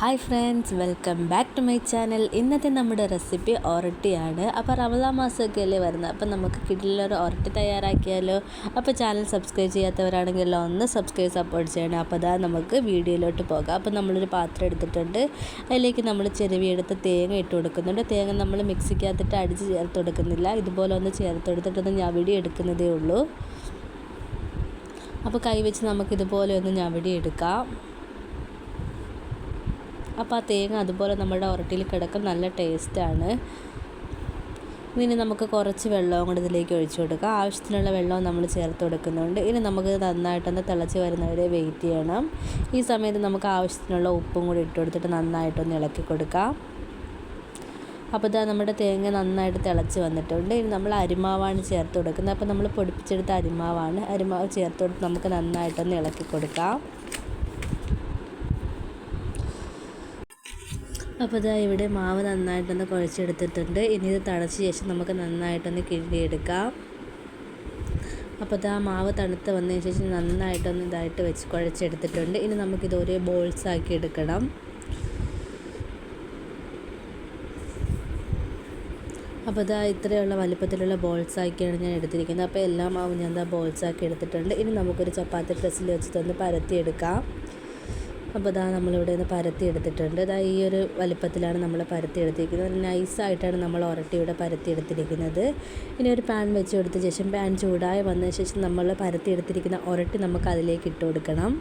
Hi friends, welcome back to my channel. ഇന്നത്തെ നമ്മുടെ recipe ഒറട്ടിയാണ്. അപ്പോൾ റമദാൻ മാസമൊക്കെ അല്ലേ വരുന്നത്, അപ്പോൾ നമുക്ക് കിടിലൊരു ഒറട്ടി തയ്യാറാക്കിയാലോ. അപ്പോൾ ചാനൽ സബ്സ്ക്രൈബ് ചെയ്യാത്തവരാണെങ്കിൽ ഒന്ന് സബ്സ്ക്രൈബ് സപ്പോർട്ട് ചെയ്യണം. അപ്പോൾ അതാ നമുക്ക് വീഡിയോയിലോട്ട് പോകാം. അപ്പോൾ നമ്മളൊരു പാത്രം എടുത്തിട്ടുണ്ട്. അതിലേക്ക് നമ്മൾ ചെരുവിയെടുത്ത് തേങ്ങ ഇട്ട് കൊടുക്കുന്നുണ്ട്. തേങ്ങ നമ്മൾ മിക്സിക്കകത്തിട്ട് അടിച്ച് ചേർത്ത് കൊടുക്കുന്നില്ല, ഇതുപോലെ ഒന്ന് ചേർത്ത് കൊടുത്തിട്ടൊന്ന് ഞവടി എടുക്കുന്നതേ ഉള്ളൂ. അപ്പോൾ കൈ വെച്ച് നമുക്കിതുപോലെ ഒന്ന് ഞവടി എടുക്കാം. അപ്പോൾ ആ തേങ്ങ അതുപോലെ നമ്മുടെ ഉരട്ടിയിൽ കിടക്കും, നല്ല ടേസ്റ്റാണ്. ഇനി നമുക്ക് കുറച്ച് വെള്ളവും കൂടി ഇതിലേക്ക് ഒഴിച്ചു കൊടുക്കാം. ആവശ്യത്തിനുള്ള വെള്ളവും നമ്മൾ ചേർത്ത് കൊടുക്കുന്നുണ്ട്. ഇനി നമുക്ക് നന്നായിട്ടൊന്ന് തിളച്ച് വരുന്നവരെ വെയിറ്റ് ചെയ്യണം. ഈ സമയത്ത് നമുക്ക് ആവശ്യത്തിനുള്ള ഉപ്പും കൂടി ഇട്ട് കൊടുത്തിട്ട് നന്നായിട്ടൊന്ന് ഇളക്കി കൊടുക്കാം. അപ്പോൾ ഇതാ നമ്മുടെ തേങ്ങ നന്നായിട്ട് തിളച്ച് വന്നിട്ടുണ്ട്. ഇനി നമ്മൾ അരിമാവാണ് ചേർത്ത് കൊടുക്കുന്നത്. അപ്പോൾ നമ്മൾ പൊടിപ്പിച്ചെടുത്ത അരിമാവാണ്. അരിമാവ് ചേർത്ത് കൊടുത്ത് നമുക്ക് നന്നായിട്ടൊന്ന് ഇളക്കി കൊടുക്കാം. അപ്പോൾ ഇതാ ഇവിടെ മാവ് നന്നായിട്ടൊന്ന് കുഴച്ചെടുത്തിട്ടുണ്ട്. ഇനി ഇത് തണച്ച ശേഷം നമുക്ക് നന്നായിട്ടൊന്ന് കിഴിയെടുക്കാം. അപ്പോൾ ഇതാ മാവ് തണുത്ത് വന്നതിന് ശേഷം നന്നായിട്ടൊന്ന് ഇതായിട്ട് വെച്ച് കുഴച്ചെടുത്തിട്ടുണ്ട്. ഇനി നമുക്കിത് ഒരേ ബോൾസാക്കി എടുക്കണം. അപ്പോൾ ഇതാ ഇത്രയുള്ള വലിപ്പത്തിലുള്ള ബോൾസാക്കിയാണ് ഞാൻ എടുത്തിരിക്കുന്നത്. അപ്പോൾ എല്ലാ മാവും ഞാൻ ബോൾസാക്കി എടുത്തിട്ടുണ്ട്. ഇനി നമുക്കൊരു ചപ്പാത്തി പ്രസ്സിൽ വെച്ചിട്ടൊന്ന് പരത്തിയെടുക്കാം. അപ്പോൾ ഇതാ നമ്മളിവിടെ നിന്ന് പരത്തി എടുത്തിട്ടുണ്ട്. ഇതാ ഈ ഒരു വലിപ്പത്തിലാണ് നമ്മൾ പരത്തി എടുത്തിരിക്കുന്നത്. നൈസായിട്ടാണ് നമ്മൾ ഉരട്ടി ഇവിടെ പരത്തി എടുത്തിരിക്കുന്നത്. ഇനി ഒരു പാൻ വെച്ച് കൊടുത്ത ശേഷം പാൻ ചൂടായി വന്നതിന് ശേഷം നമ്മൾ പരത്തി എടുത്തിരിക്കുന്ന ഉരട്ടി നമുക്ക് അതിലേക്ക് ഇട്ട് കൊടുക്കണം.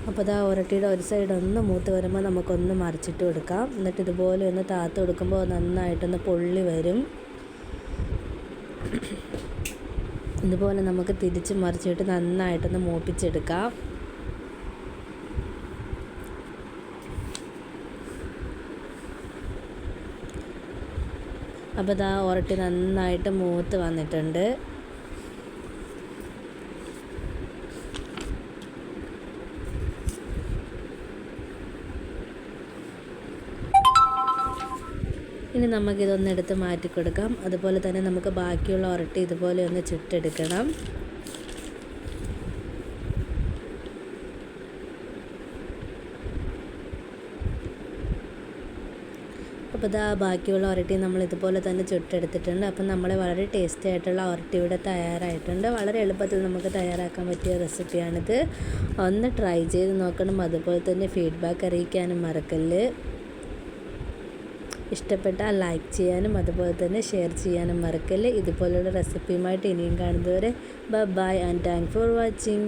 അപ്പോൾ ഇതാ ഉരട്ടിയുടെ ഒരു സൈഡ് ഒന്ന് മൂത്ത് വരുമ്പോൾ നമുക്കൊന്ന് മറിച്ചിട്ട് കൊടുക്കാം. എന്നിട്ട് ഇതുപോലെ ഒന്ന് താത്ത് കൊടുക്കുമ്പോൾ നന്നായിട്ടൊന്ന് പൊള്ളി വരും. ഇതുപോലെ നമുക്ക് തിരിച്ച് മറിച്ചിട്ട് നന്നായിട്ടൊന്ന് മൂപ്പിച്ചെടുക്കാം. അപ്പോൾ ഇതാ ഉരട്ടി നന്നായിട്ട് മൂത്ത് വന്നിട്ടുണ്ട്. ഇനി നമുക്കിതൊന്ന് എടുത്ത് മാറ്റി കൊടുക്കാം. അതുപോലെ തന്നെ നമുക്ക് ബാക്കിയുള്ള ഉരട്ടി ഇതുപോലെ ഒന്ന് ചുട്ടെടുക്കണം. അപ്പോൾ ഇതാ ബാക്കിയുള്ള ഉരട്ടി നമ്മൾ ഇതുപോലെ തന്നെ ചുട്ടെടുത്തിട്ടുണ്ട്. അപ്പം നമ്മൾ വളരെ ടേസ്റ്റി ആയിട്ടുള്ള ഉരട്ടി ഇവിടെ തയ്യാറായിട്ടുണ്ട്. വളരെ എളുപ്പത്തിൽ നമുക്ക് തയ്യാറാക്കാൻ പറ്റിയ റെസിപ്പിയാണിത്. ഒന്ന് ട്രൈ ചെയ്ത് നോക്കണം. അതുപോലെ തന്നെ ഫീഡ്ബാക്ക് അറിയിക്കാനും മറക്കല്ല്. ഇഷ്ടപ്പെട്ടാൽ ലൈക്ക് ചെയ്യാനും അതുപോലെ തന്നെ ഷെയർ ചെയ്യാനും മറക്കല്ലേ. ഇതുപോലുള്ള റെസിപ്പിയുമായിട്ട് ഇനിയും കാണുന്നതുവരെ bye and thank for watching.